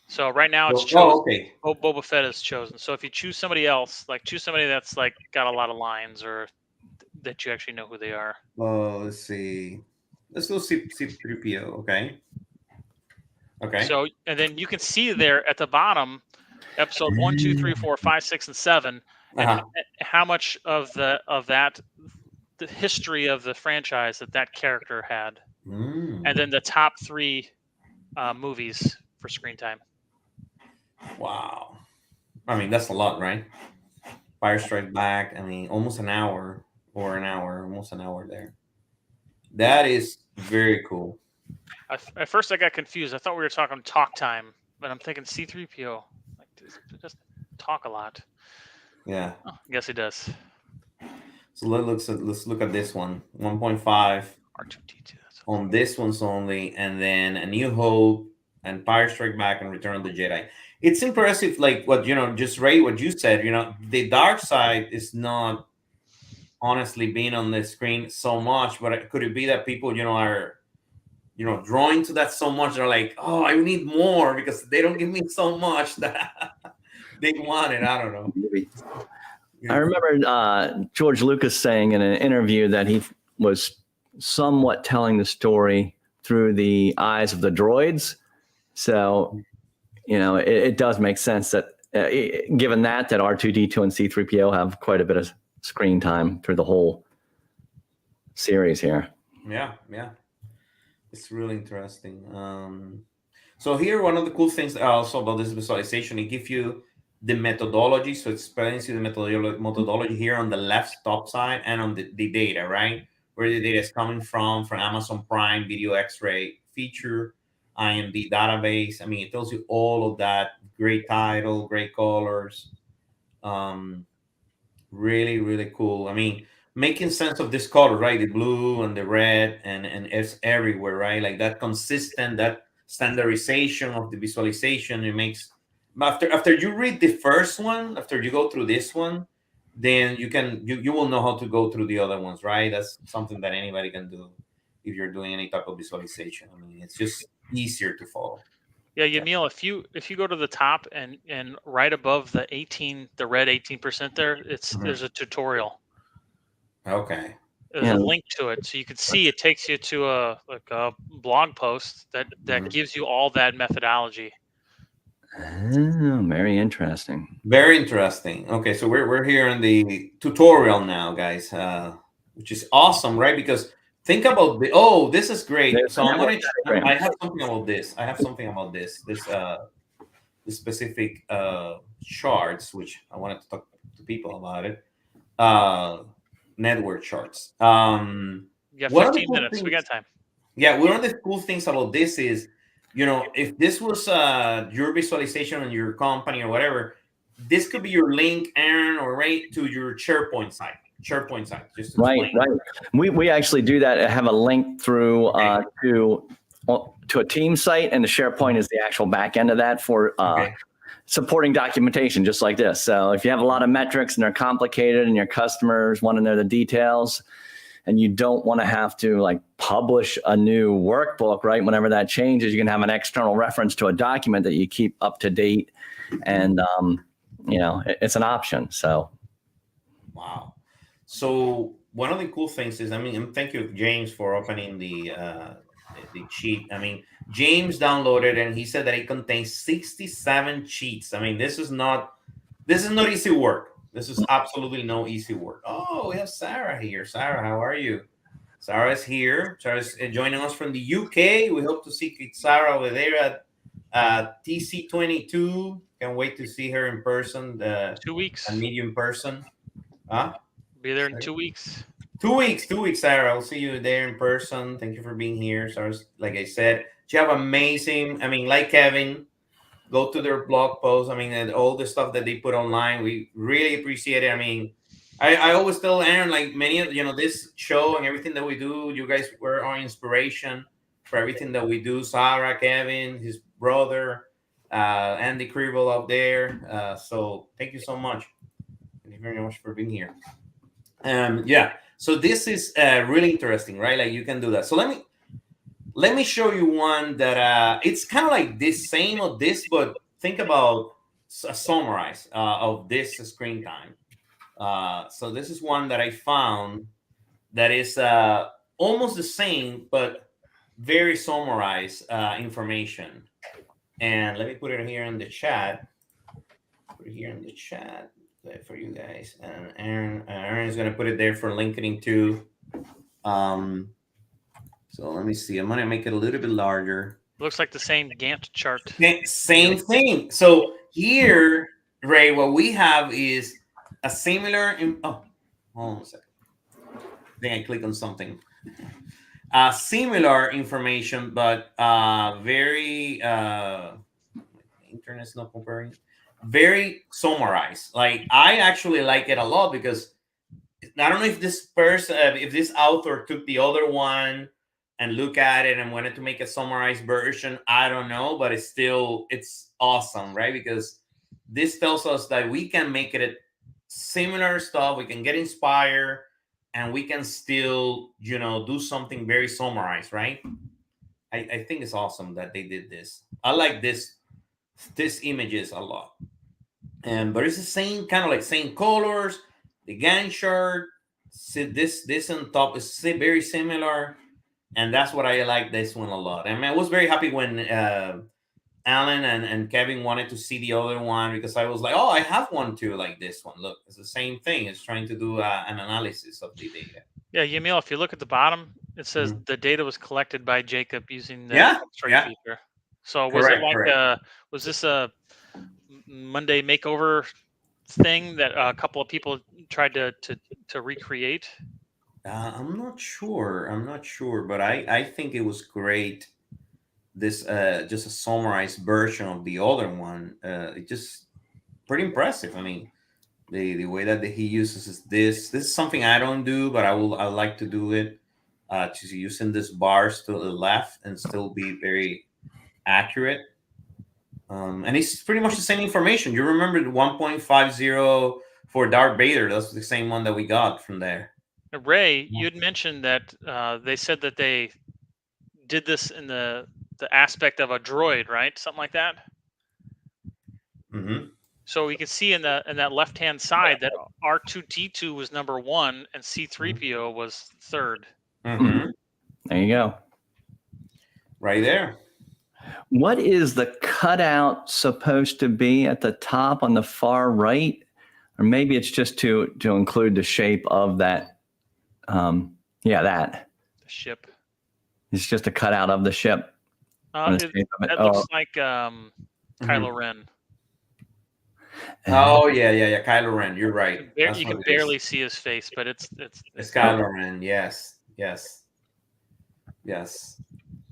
So right now it's chosen. Boba Fett is chosen. So if you choose somebody else, like choose somebody that's like got a lot of lines or that you actually know who they are. Oh, let's see. Let's go see 3PO. Okay. So and then you can see there at the bottom, episode 1, 2, 3, 4, 5, 6, and 7, and how much of that the history of the franchise that character had, and then the top 3 movies for screen time. Wow, I mean that's a lot, right? Fire Strike Back. I mean, almost an hour there. That is very cool. At first, I got confused. I thought we were talking talk time, but I'm thinking C-3PO. Like, just talk a lot. Yeah. Oh, I guess he does. So let's look at this one. 1.5 R2D2. On this one's only, and then A New Hope, Empire Strike Back, and Return of the Jedi. It's impressive, like what just Ray, what you said. The dark side is not honestly being on the screen so much, but could it be that people are drawing to that so much? They're like, oh, I need more because they don't give me so much that they want it. I don't know. Maybe. I remember George Lucas saying in an interview that he was somewhat telling the story through the eyes of the droids. So it does make sense that given that R2D2 and C3PO have quite a bit of screen time through the whole series here. Yeah, it's really interesting. So here, one of the cool things also about this visualization, it gives you the methodology. So it explains you the methodology here on the left top side and on the data, right? Where the data is coming from Amazon Prime Video X-ray feature, IMD database. I mean, it tells you all of that. Great title, great colors. Really, really cool. I mean, making sense of this color, right? The blue and the red and it's everywhere, right? Like that consistent, that standardization of the visualization. It makes after you read the first one, after you go through this one, then you will know how to go through the other ones, right? That's something that anybody can do if you're doing any type of visualization. I mean, it's just easier to follow. Yeah, Yamil, if you go to the top and right above the red 18% there, there's a tutorial. Okay. There's a link to it, so you can see it takes you to a blog post that gives you all that methodology. Oh, very interesting. Very interesting. Okay, so we're here in the tutorial now, guys, which is awesome, right? Because think about this is great. So I have something about this. This specific charts, which I wanted to talk to people about it. Network charts. You got 15 minutes. We got time. Yeah, one of the cool things about this is, if this was your visualization on your company or whatever, this could be your link, Aaron or Ray, to your SharePoint site. Just right. We actually do that. I have a link through to a team site, and the SharePoint is the actual back end of that for supporting documentation, just like this. So if you have a lot of metrics and they're complicated and your customers want to know the details, and you don't want to have to publish a new workbook, right? Whenever that changes, you can have an external reference to a document that you keep up to date, and it's an option. So, wow. So one of the cool things is, and thank you, James, for opening the cheat. I mean, James downloaded and he said that it contains 67 cheats. I mean, this is not easy work. This is absolutely no easy work. Oh, we have Sarah here. Sarah, how are you? Sarah's here. Sarah's joining us from the UK. We hope to see Sarah over there at TC22. Can't wait to see her in person. 2 weeks. And meet you in person. Huh? Be there in 2 weeks. 2 weeks, Sarah. I'll see you there in person. Thank you for being here. Sarah's, like I said, she have amazing, like Kevin, go to their blog posts. And all the stuff that they put online, we really appreciate it. I always tell Aaron, many of, this show and everything that we do, you guys were our inspiration for everything that we do. Sarah, Kevin, his brother, Andy Kriebel up there. So thank you so much. Thank you very much for being here. So this is really interesting, right? You can do that. So let me show you one that it's kind of like this same of this, but think about a summarize of this screen time. So this is one that I found that is almost the same, but very summarized information. And let me put it here in the chat. Put it here in the chat for you guys. And Aaron is going to put it there for LinkedIn too. So let me see. I'm going to make it a little bit larger. Looks like the same Gantt chart. Same thing. So here, Ray, what we have is a similar. Hold on a second. I think I click on something. Similar information, but very. Internet's not comparing. Very summarized. I actually like it a lot because I don't know if this person, if this author took the other one and look at it and wanted to make a summarized version. I don't know, but it's awesome, right? Because this tells us that we can make it similar stuff. We can get inspired and we can still, do something very summarized, right? I think it's awesome that they did this. I like this images a lot. But it's the same kind of same colors, the Gantt chart. See this on top is very similar. And that's what I like this one a lot. I was very happy when Alan and Kevin wanted to see the other one because I was like, oh, I have one too, like this one. Look, it's the same thing. It's trying to do an analysis of the data. Yeah, Yamil, if you look at the bottom, it says the data was collected by Jacob using the Yeah, X-ray yeah. feature. So was it Correct, like correct. was this a Monday makeover thing that a couple of people tried to recreate? I'm not sure, but I think it was great. This just a summarized version of the other one. It just pretty impressive. I mean, the way that he uses this is something I don't do, but I like to do it. Just using this bars to the left and still be very accurate. And it's pretty much the same information. You remember the 1.50 for Darth Vader? That's the same one that we got from there. Ray, you had mentioned that they said that they did this in the aspect of a droid, right? Something like that. Mm-hmm. So we can see in that left hand side that R2D2 was number 1 and C3PO was third. Mm-hmm. There you go. Right there. What is the cutout supposed to be at the top on the far right? Or maybe it's just to include the shape of that. That. The ship. It's just a cutout of the ship. That looks like Kylo Ren. Oh yeah. Kylo Ren. You're right. You can barely see his face, but it's Kylo Ren. Yes.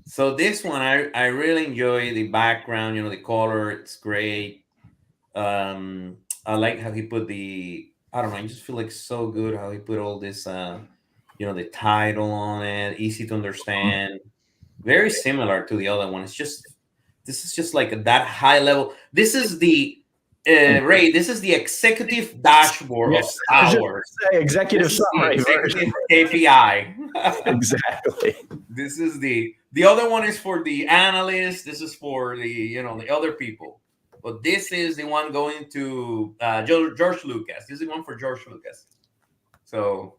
So this one, I really enjoy the background. You know, the color. It's great. I like how he put I don't know. I just feel like so good how he put all this. The title on it, easy to understand. Very similar to the other one. This is just like that high level. This is the Ray. This is the executive dashboard of Star Wars. Executive summary. Executive KPI. Exactly. This is the other one is for the analysts. This is for the the other people. But this is the one going to George Lucas. This is the one for George Lucas. So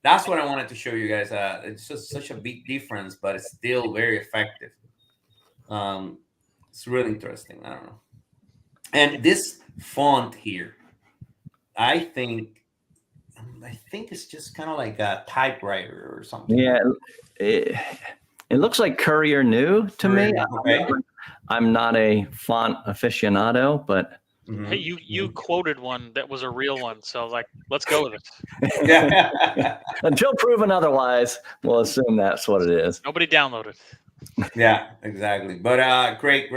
that's what I wanted to show you guys. It's just such a big difference, but it's still very effective. It's really interesting. I don't know. And this font here, I think it's just kind of like a typewriter or something. Yeah, it looks like Courier New to me. Okay. I'm not a font aficionado, but hey, you quoted one that was a real one, so like let's go with it. Yeah. Until proven otherwise, we'll assume that's what it is. Nobody downloaded. Yeah, exactly. But great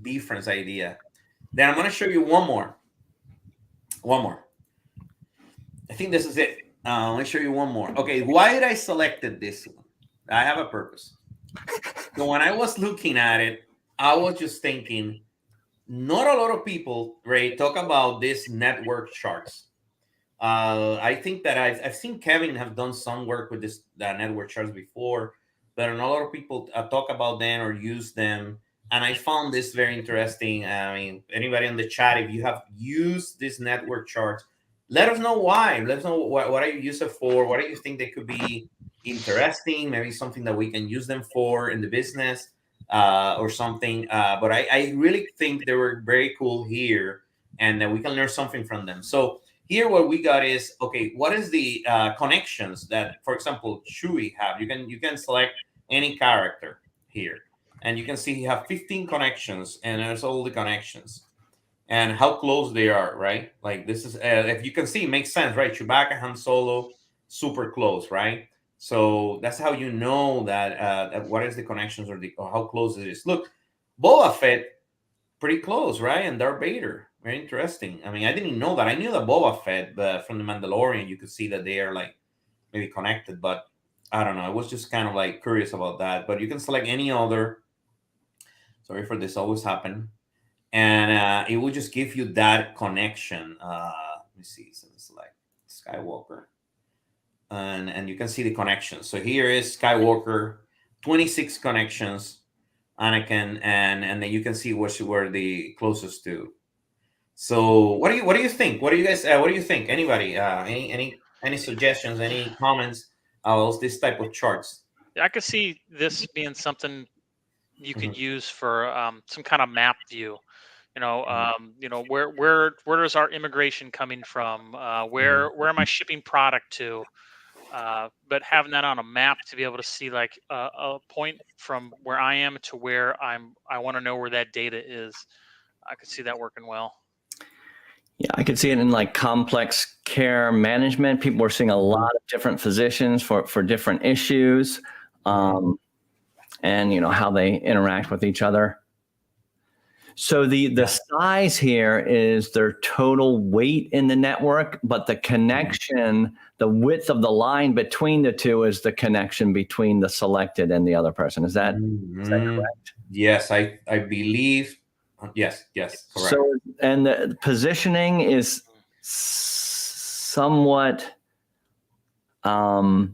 difference idea. Then I'm going to show you one more. I think this is it. I'm going to show you one more. Okay, why did I selected this one? I have a purpose. So when I was looking at it, I was just thinking, not a lot of people, Ray, talk about this network charts. I think that I've seen Kevin have done some work with this network charts before, but not a lot of people talk about them or use them. And I found this very interesting. I mean, anybody in the chat, if you have used this network charts, let us know why. Let us know what are you use it for? What do you think they could be interesting? Maybe something that we can use them for in the business or something. But I really think they were very cool here, and that we can learn something from them. So here, what we got is, okay, what is the connections that, for example, Chewie have? You can select any character here, and you can see you have 15 connections, and there's all the connections and how close they are, right? Like this is, if you can see, it makes sense, right? Chewbacca, Han Solo, super close, right? So that's how you know that what is the connections or how close it is. Look, Boba Fett, pretty close, right? And Darth Vader, very interesting. I mean, I didn't know that. I knew that Boba Fett, but from the Mandalorian, you could see that they are like maybe connected, but I don't know. I was just kind of like curious about that. But you can select any other. Sorry for this, always happen. And it will just give you that connection. Let me see. So select Skywalker. And you can see the connections. So here is Skywalker, 26 connections. Anakin, and then you can see what were the closest to. So what do you think? What do you guys what do you think? Anybody? Any suggestions? Any comments about this type of charts? I could see this being something you could use for some kind of map view. Where is our immigration coming from? Where am I shipping product to? But having that on a map to be able to see like a point from where I am to where I want to know where that data is. I could see that working well. Yeah, I could see it in like complex care management. People are seeing a lot of different physicians for different issues, and how they interact with each other. So the size here is their total weight in the network, but the connection, the width of the line between the two is the connection between the selected and the other person. Is that correct? Yes, I believe. Yes, correct. So, and the positioning is somewhat, like,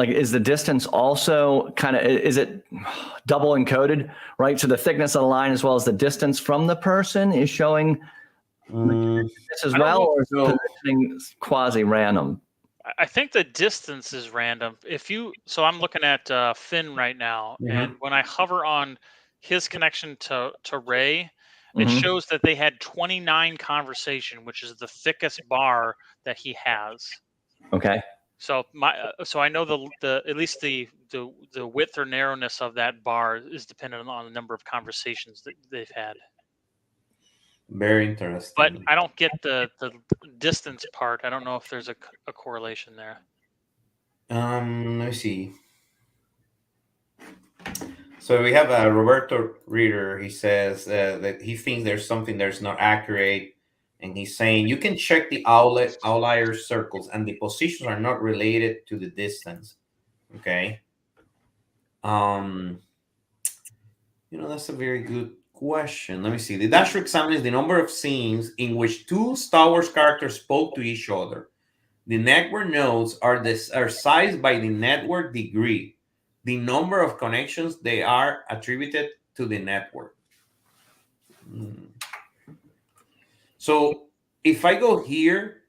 is the distance also is it double encoded, right? So the thickness of the line as well as the distance from the person is showing this as well, or is the positioning quasi-random? I think the distance is random. So I'm looking at Finn right now, and when I hover on his connection to Ray, it shows that they had 29 conversation, which is the thickest bar that he has. Okay. So I know the at least the width or narrowness of that bar is dependent on the number of conversations that they've had. Very interesting. But I don't get the distance part. I don't know if there's a correlation there. Let me see. So we have Roberto Reader. He says that he thinks there's something that's not accurate. And he's saying you can check the outlier circles and the positions are not related to the distance. Okay. That's a very good question. Let me see. The dashboard examines the number of scenes in which two Star Wars characters spoke to each other. The network nodes are sized by the network degree, the number of connections they are attributed to the network. So if I go here,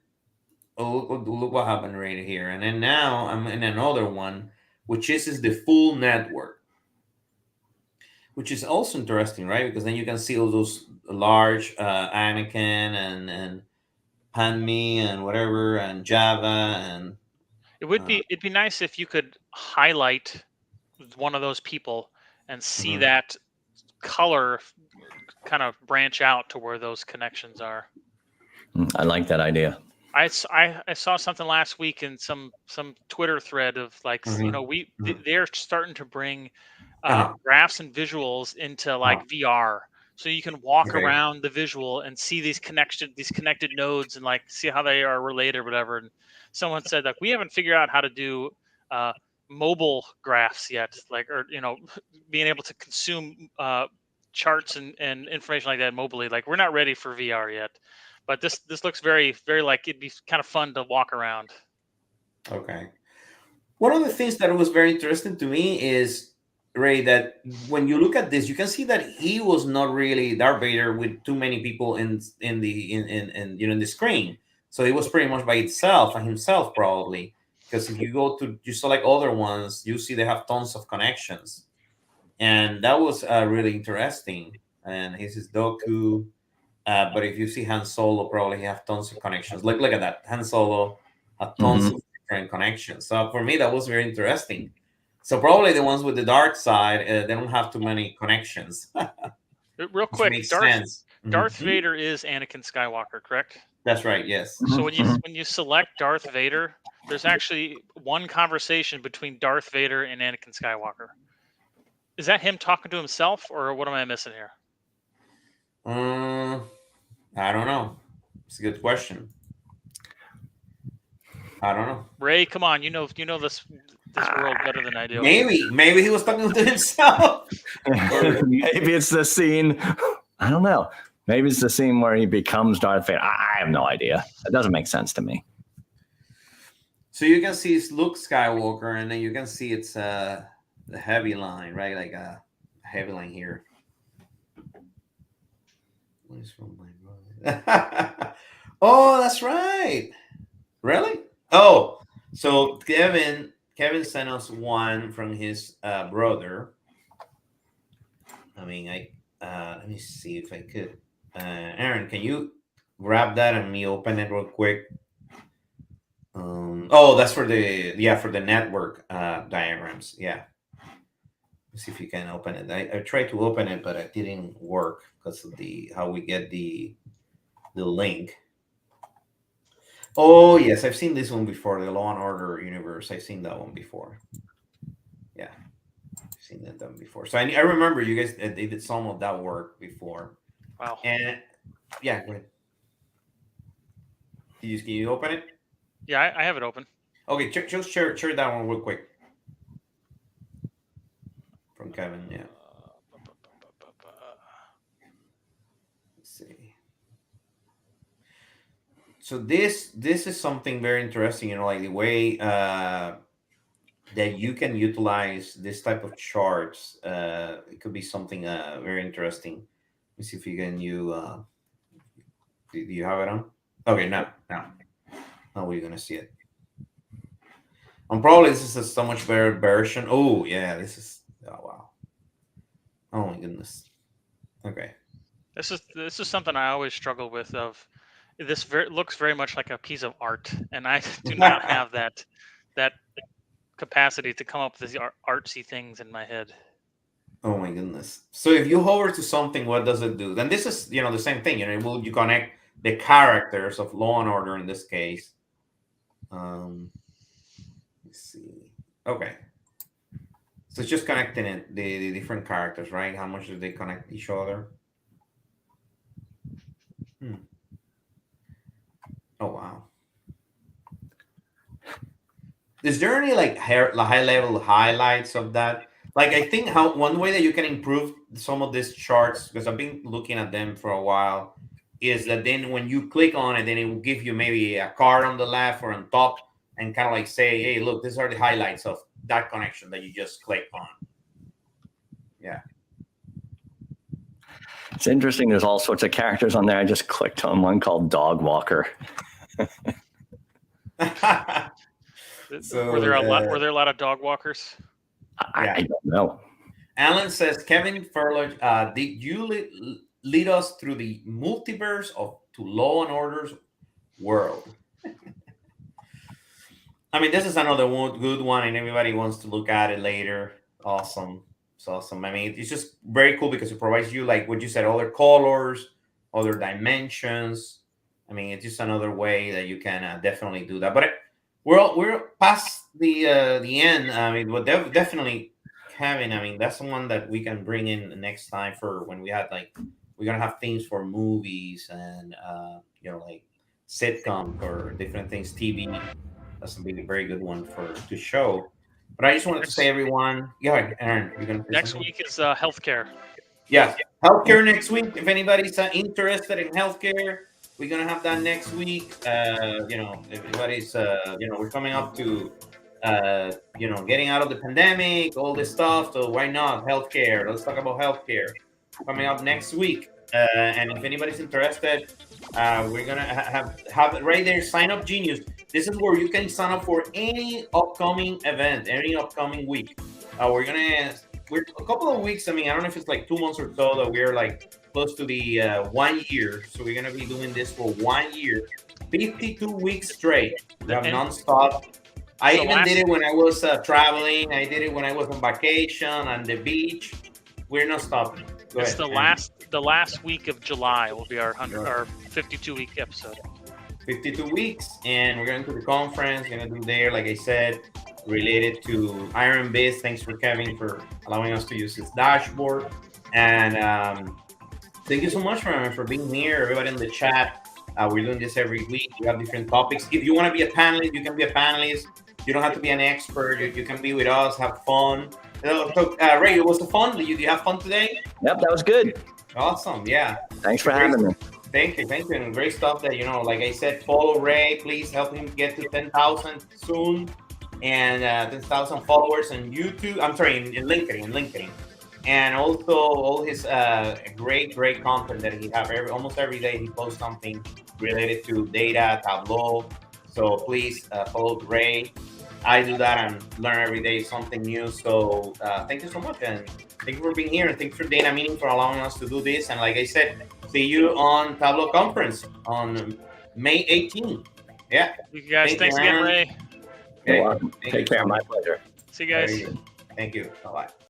look what happened right here. And then now I'm in another one, which is the full network, which is also interesting, right? Because then you can see all those large Anakin and Padme and whatever and Java and it'd be nice if you could highlight one of those people and see that color kind of branch out to where those connections are. I like that idea. I saw something last week in some Twitter thread of like, they're starting to bring graphs and visuals into like VR. So you can walk around the visual and see these connected nodes and like see how they are related or whatever. And someone said like, we haven't figured out how to do mobile graphs yet, like, or being able to consume charts and information like that mobily. Like, we're not ready for VR yet, but this looks very, very like it'd be kind of fun to walk around. Okay. One of the things that was very interesting to me is, Ray, that when you look at this, you can see that he was not really Darth Vader with too many people in the screen. So it was pretty much by itself and himself probably. Because if you select other ones, you see they have tons of connections, and that was really interesting. And this is Doku, but if you see Han Solo, probably he have tons of connections. Look at that, Han Solo have tons of different connections. So for me, that was very interesting. So probably the ones with the dark side, they don't have too many connections. Real quick, Darth Vader is Anakin Skywalker, correct? That's right. Yes. So when you select Darth Vader, there's actually one conversation between Darth Vader and Anakin Skywalker. Is that him talking to himself, or what am I missing here? I don't know. It's a good question. I don't know. Ray, come on, you know this world better than I do. Maybe he was talking to himself. Maybe it's the scene. I don't know. Maybe it's the scene where he becomes Darth Vader. I have no idea. It doesn't make sense to me. So you can see it's Luke Skywalker, and then you can see it's the heavy line, right? Like a heavy line here. What is from my brother? Oh, that's right. Really? Oh, so Kevin sent us one from his brother. I mean, let me see if I could. Aaron, can you grab that and me open it real quick? Oh, that's for the network diagrams. Yeah. Let's see if you can open it. I tried to open it, but it didn't work because of how we get the link. Oh yes, I've seen this one before. The Law and Order universe. I've seen that one before. Yeah, I've seen that done before. So I remember you guys they did some of that work before. Wow. And yeah, go ahead. Can you open it? Yeah, I have it open. Okay, just share that one real quick. From Kevin, yeah. Let's see. So this is something very interesting, like the way that you can utilize this type of charts. It could be something very interesting. Let me see if you can do you have it on? Okay, now we're gonna see it. And probably this is a so much better version. Oh yeah, this is wow. Oh my goodness. Okay. This is something I always struggle with. This looks very much like a piece of art, and I do not have that capacity to come up with these artsy things in my head. Oh my goodness. So if you hover to something, what does it do? Then this is the same thing. You connect the characters of Law and Order in this case. Let's see. Okay. So it's just connecting it, the different characters, right? How much do they connect each other? Oh wow. Is there any high level highlights of that? Like I think one way that you can improve some of these charts, because I've been looking at them for a while, is that then when you click on it, then it will give you maybe a card on the left or on top and kind of like say, hey, look, these are the highlights of that connection that you just clicked on. Yeah. It's interesting. There's all sorts of characters on there. I just clicked on one called Dog Walker. So, were there a lot of dog walkers? I don't know. Alan says, Kevin Furlage, did you lead us through the multiverse to Law and Order's world? I mean, this is another good one, and everybody wants to look at it later. Awesome. It's awesome. I mean, it's just very cool because it provides you, like what you said, other colors, other dimensions. I mean, it's just another way that you can definitely do that. But we're past the end. I mean, but definitely, Kevin. I mean, that's the one that we can bring in next time for when we had we're gonna have themes for movies and like sitcoms or different things, TV. That's a very good one to show. But I just wanted to say, everyone, yeah, Aaron, you're gonna. Next week is healthcare. Yeah, healthcare next week. If anybody's interested in healthcare, we're gonna have that next week. Everybody's, we're coming up to, getting out of the pandemic, all this stuff. So why not healthcare? Let's talk about healthcare coming up next week. And if anybody's interested, we're gonna have it right there. Sign up Genius. This is where you can sign up for any upcoming event, any upcoming week. We're a couple of weeks. I mean, I don't know if it's like 2 months or so that we're close to the 1 year. So we're gonna be doing this for 1 year, 52 weeks straight. We have nonstop. I even did it when I was traveling. I did it when I was on vacation on the beach. We're not stopping. It's the last week of July will be our 52-week episode. 52 weeks, and we're going to the conference. We're going to do there, like I said, related to Iron Biz. Thanks for Kevin for allowing us to use his dashboard. And thank you so much for being here, everybody in the chat. We're doing this every week. We have different topics. If you want to be a panelist, you can be a panelist. You don't have to be an expert. You can be with us, have fun. So, Ray, it was fun. Did you have fun today? Yep, that was good. Awesome. Yeah. Thanks for having me. Thank you. And great stuff that, like I said, follow Ray. Please help him get to 10,000 soon and 10,000 followers on YouTube. I'm sorry, in LinkedIn. And also all his great content that he have. Almost every day he posts something related to data, Tableau. So please follow Ray. I do that and learn every day something new. So thank you so much. And Thank you for being here, and thanks for Dana Meaning for allowing us to do this. And like I said, see you on Tableau conference on May 18th. Yeah. You guys, Thank thanks you, again, Aaron. Ray. You're welcome. Thank Take you care. so My much. pleasure. See you guys. Thank you. Bye-bye.